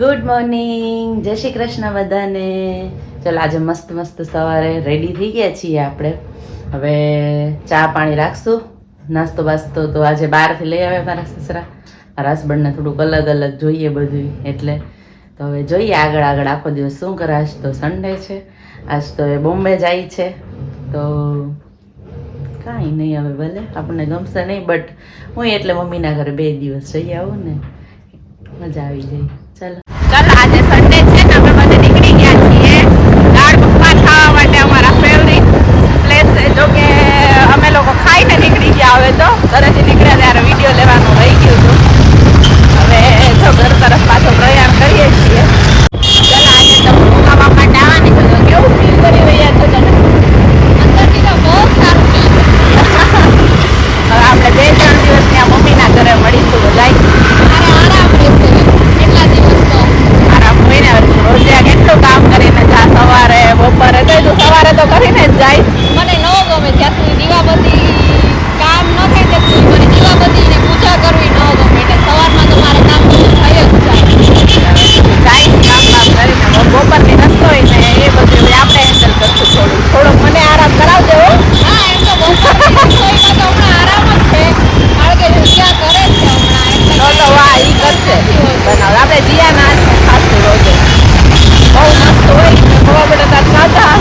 Good morning, જય શ્રી કૃષ્ણ બધાને. ચલો આજે મસ્ત મસ્ત સવારે રેડી થઈ ગયા છીએ આપણે. હવે ચા પાણી રાખશું, નાસ્તો બાસ્તો તો આજે બહારથી લઈ આવે મારા સસરા. મારા હસબન્ડને થોડુંક અલગ અલગ જોઈએ બધું, એટલે તો હવે જોઈએ આગળ આગળ આખો દિવસ શું કરે. આજ તો સન્ડે છે, આજ તો એ બોમ્બે જાય છે, તો કાંઈ નહીં હવે ભલે આપણને ગમશે નહીં, બટ હું એટલે મમ્મીના ઘરે 2 દિવસ જઈ આવું ને, મજા આવી જાય. ચાલો ચાલો આજે સન્ડે છે ને આપણે બધા નીકળી ગયા છીએ દાળ પકવાન ખાવા માટે. અમારા ફેવરિટ પ્લેસ છે, જો કે અમે લોકો ખાઈને નીકળી ગયા. હવે તો ઘરેથી નીકળ્યા ત્યારે વિડીયો લેવાનું રહી ગયું હતું. હવે જો ઘર તરફ પાછો પ્રયાણ કરીએ છીએ. ચાલો આજે તો ખાવા માટે આવવાની છે, તો કેવું ફીલ કરી રહ્યા છો તને? અંદરથી તો બહુ સારું ફીલ. હવે આપણે 2-3 દિવસ ત્યાં મમ્મીના ઘરે મળીશું બધા. મારે આરામ રહેશે એટલા દિવસ તો આરામ હોય ને. રોજે કેટલું કામ કરીને જા, સવારે બપોરે તો સવારે તો કરીને જ જાય. મને ન ગમે જ્યાં સુધી દીવાબત્તી કામ ન થાય ત્યાં સુધી મને દીવાબત્તી ને પૂજા કરવી ન ગમે. એટલે સવારમાં તો મારે કામ થઈ જ જાય. કામ કરીને બપોરની રસ્તો હોય ને એ બધું આપણે હેન્ડલ કરશું. થોડોક મને આરામ કરાવજો. હા, એમ તો બપોરની રસોઈમાં તો હમણાં આરામ જ છે, કારણ કે જગ્યા કરે છે હમણાં. એટલે તો વાહ ઈ કરશે બનાવ. આપણે જીયાના ખાસું રોજે બહુ મસ્ત હોય ને. ખવા બટાટા ખાધા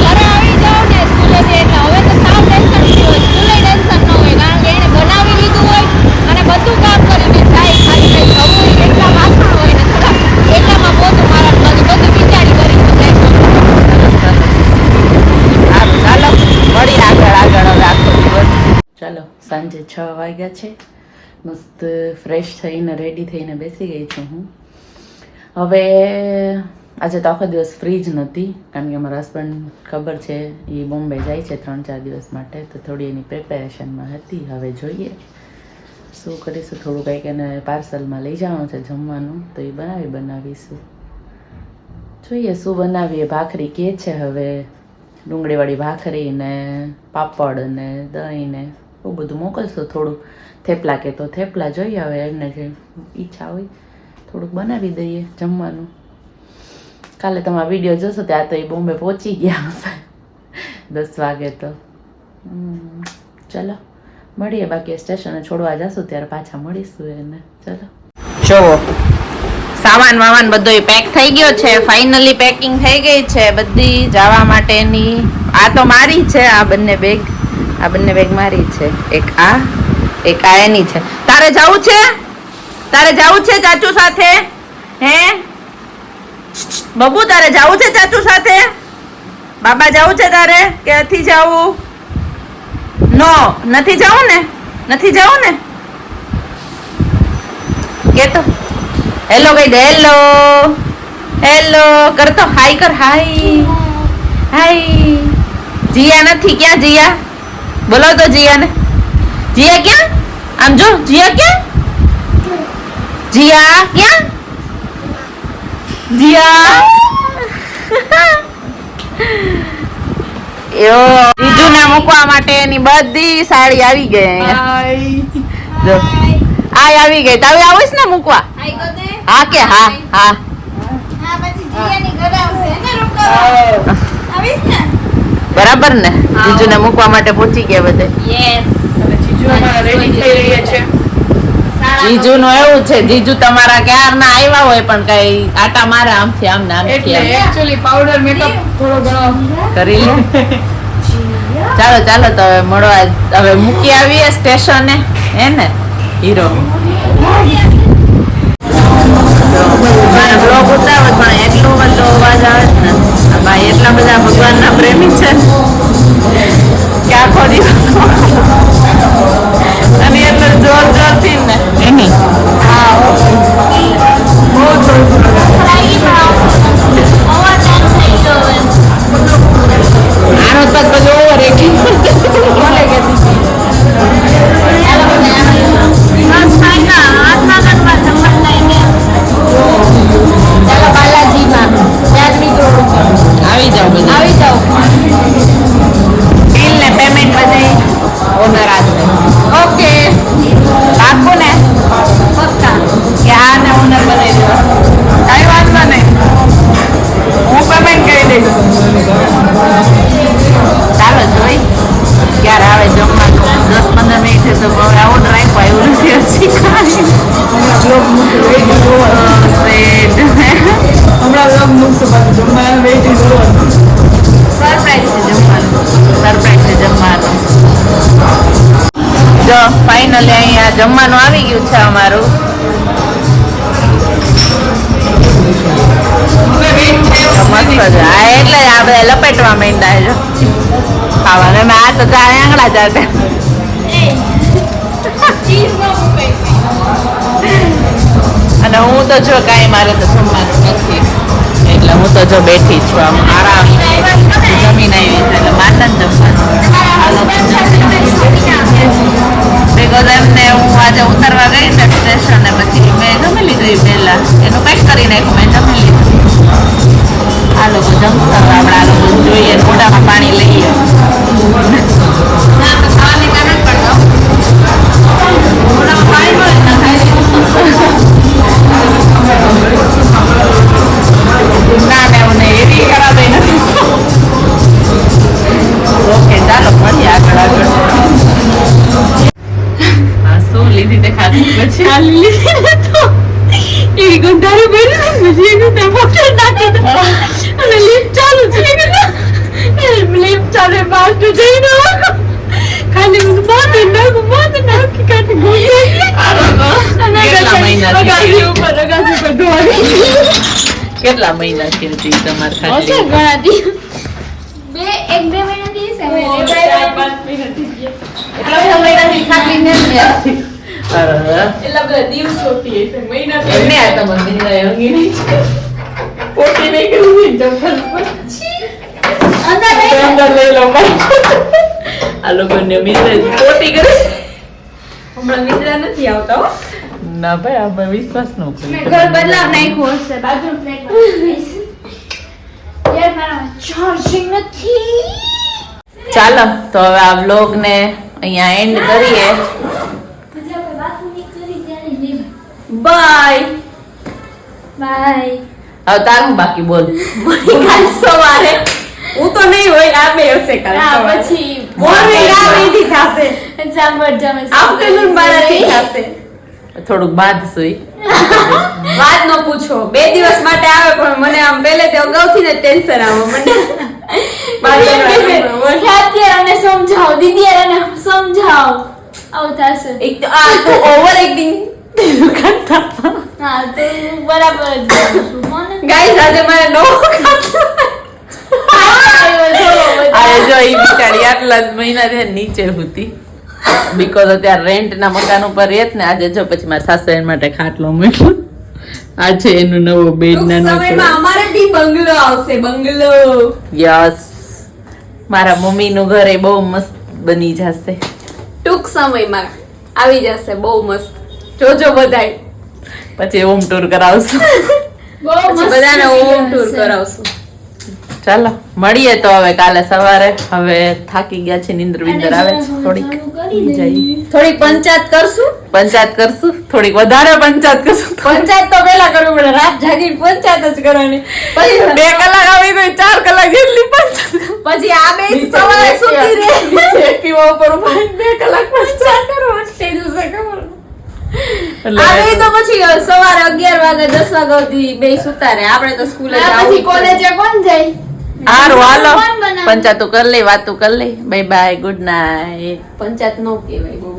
ઘરે આવી જાવ ને સ્કૂલેથી, એટલે હવે તો સાવ ટેન્શન ફ્રી હોય. સ્કૂલે ટેન્શન ન હોય, કારણ કે એને બનાવી લીધું હોય અને બધું કામ કરીને જાય. ખાલી કંઈ ખવું હોય, કેટલા વાસણ હોય ને થોડા એટલામાં પોતું મારા બધું બિચારી કરી જાય. સારું, ચાલો મળી આગળ આગળ હવે આખો દિવસ. ચાલો સાંજે 6 વાગ્યા છે. મસ્ત ફ્રેશ થઈને રેડી થઈને બેસી ગઈ છું હું. હવે આજે તો આખો દિવસ ફ્રી જ નથી, કારણ કે મારા હસબન્ડ ખબર છે એ બોમ્બે જાય છે 3-4 દિવસ માટે, તો થોડી એની પ્રિપેરેશનમાં હતી. હવે જોઈએ શું કરીશું. થોડું કંઈક એને પાર્સલમાં લઈ જવાનું છે જમવાનું, તો એ બનાવીશું. જોઈએ શું બનાવીએ. ભાખરી કે છે, હવે ડુંગળીવાળી ભાખરી ને પાપડ ને દહીં ને એવું બધું મોકલશું. થોડું થેપલા કે તો થેપલા, જોઈએ હવે એમને જે ઈચ્છા હોય થોડુંક બનાવી દઈએ જમવાનું. કાલે તમારા વિડીયો જોશો ત્યાં તો એ બોમ્બે પહોંચી ગયા હશે 10 વાગે. તો ચલો મળીએ, બાકી સ્ટેશને છોડવા જશું ત્યારે પાછા મળીશું એને. ચલો જોવો સામાન વામાન બધો પેક થઈ ગયો છે. ફાઇનલી પેકિંગ થઈ ગઈ છે બધી જવા માટેની. આ તો મારી છે, આ બંને બેગ મારી છે. એક આ એની છે. તારે જવું છે? ચાચુ સાથે? હે બબુ તારે જવું છે ચાચુ સાથે? બાબા જવું છે તારે કે નથી જવું? નો, નથી જવું ને? કે તો હેલો કહી દે. હેલો કરતો હાય કર. હાય. જીયા નથી? ક્યાં જીયા? બોલો તો જીયાને. જીયા ક્યાં? આમ જો, જીયા ક્યાં? જીજુ ને મૂકવા માટે એની બધી સાડી આવી ગઈ અહીંયા. જો આ આવી ગઈ. તાવે આવીશ ને મૂકવા? હા કે હા. બરાબર ને? જીજુ ને મૂકવા માટે પહોંચી ગયા બધે. જીજુ નું એવું છે, જીજુ તમારા ક્યારના આવ્યા હોય પણ કઈ આટા મારે આમથી આમ ને આમથી આમ. એક્ચ્યુઅલી પાવડર મેકઅપ થોડો ઘણો કરી લે. ચાલો તો હવે મળવા. હવે મૂકી આવીએ સ્ટેશને, હે ને હીરો? બ્લોગ ઉતારો પણ એટલો બધો અવાજ આવે છે ને. ભાઈ એટલા બધા ભગવાનના પ્રેમી છે કે આખો દિવસ અને એટલે જોરથી ને એની બહુ આનો તો બધું ઓવર એક્ટિંગ બોલે કે હમણાં vlog મૂકશું પાછું જમવાનું waiting કરવાનું. સરપ્રાઈઝ છે જમવાનું. સરપ્રાઈઝ છે જમવાનું. જો ફાઇનલી અહીંયા જમવાનું આવી ગયું છે અમારું. મસ્ત છે. આ એટલે જ આ બધા લપેટવા માંડ્યા છે ખાવા. મેં આ તો આંગળા જાતે. અને હું તો જો કાંઈ મારે તો જમવાનું નથી એટલે હું તો જો બેઠી છું આમ આરામ જમીન આવી છે એટલે માતા જ જમવાનું. બિકોઝ એમને હું આજે ઉતરવા ગઈ ને સ્ટેશન ને પછી મેં જમી લીધું પહેલા એનું પેક કરી નાખ્યું મેં જમી લીધું. આ લોકો જમશે આપણે આ લોકો જોઈએ મોઢામાં પાણી લઈએ. ખાવાની કારણે પડતો મોઢામાં પાણી મળે ના ખાઈ ના એવું નહીં એવી ખરાબ નથી. ઓકે ચાલો મળીએ આગળ આગળ. હા શું લીધી તે ખાધી પછી આ લીધી તો એવી ગંધારું કર્યું પછી એ ગંધા મોટર નાખી દો અને લિફ્ટ ચાલુ છે લિફ્ટ ચાલુ બહાર તો જઈ ન ખાલી હું બાંધી નાખી કાઢી ગોઈ કેટલા મહિનાથી ઉપર ધોવાની કેટલા મહિનાથી હતી તમારે હશે ખાધી? ઘણા દી એક બે મહિનાથી છે એટલા બધા મહિનાથી ખાતી નથી અરે, એટલા બધા દિવસોથી હશે મહિના એમને આ તમારે નિંદાય અંગી નહીં છે. પોટી નહીં કરી જમવાનું અંદર લઈ લો આ લોકોને મિત્ર પોટી કરે હમણાં નિદ્રા નથી આવતા હો ના ભાઈ આપણે વિશ્વાસ ન કરી ઘર બદલાવ નાખ્યું હશે બાજુ ફ્લેટમાં યાર મારા ચાર્જિંગ નથી. ચાલો તો હવે આ વ્લોગ ને અહીંયા એન્ડ કરીએ. પછી આપણે વાત નહીં કરી ત્યારે લેવા. Bye bye. હવે તારું બાકી બોલ. કાલ સવારે હું તો નહીં હોય આ બે હશે કાલ આ સવારે. પછી મોર્નિંગ આ બેથી થશે સાંભળ જમે આફ્ટરનૂન બારાથી થશે થોડુંક બાદ સુઈ વાત ન પૂછો 2 દિવસ માટે આવે પણ મને આમ પહેલેથી અગાઉથી ને ટેન્શન આવે મને અને સમજાવો દીદી અને સમજાવો આવું થશે. એક તો આ તો ઓવર એક્ટિંગ કરતા હા તો હું બરાબર જ જાઉં છું મને ગાઈસ આજે મારે નો અરે જો ઈ બિચારી આટલા જ મહિનાથી નીચે હતી બીકોઝ અત્યારે રેન્ટ ના મકાન ઉપર રહેત ને આજે જો પછી મારા સાસુ માટે ખાટલો મૂક્યો. આ છે એનું નવો બેડ નાનો સમયમાં અમારે બી બંગલો આવશે બંગલો યસ મારા મમ્મી નું ઘર એ બહુ મસ્ત બની જશે. ટૂંક સમયમાં આવી જશે બહુ મસ્ત જોજો બધાય પછી હોમ ટૂર કરાવશું. બહુ પછી બધાને હોમ ટૂર કરાવશું ચાલો મળીએ તો હવે કાલે સવારે. હવે થાકી ગયા છે નિંદર વિંદર આવે છે થોડીક જઈએ થોડીક પંચાયત કરશું પંચાયત કરશું થોડીક વધારે પંચાયત કરશું. પંચાયત તો પેલા કરવું પડે રાત જાગીને પંચાયત જ કરવાની પછી 2 કલાક આવી ગઈ 4 કલાક જેટલી પંચાયત પછી આ બે સવારે સુતી રહે એક્ટિવા ઉપર ઉભા 2 કલાક પંચાયત કરવા તે દિવસે ખબર એટલે આ બે તો પછી સવારે 11 વાગે 10 વાગ્યા સુધી બે સુતા રહે આપણે તો સ્કૂલે પછી કોલેજે કોણ જાય હારું હાલો કોણ બનાવે? પંચાયતું કરી લઈ વાતું કરી લઈ bye bye good night. Panchayat નો કહેવાય બહુ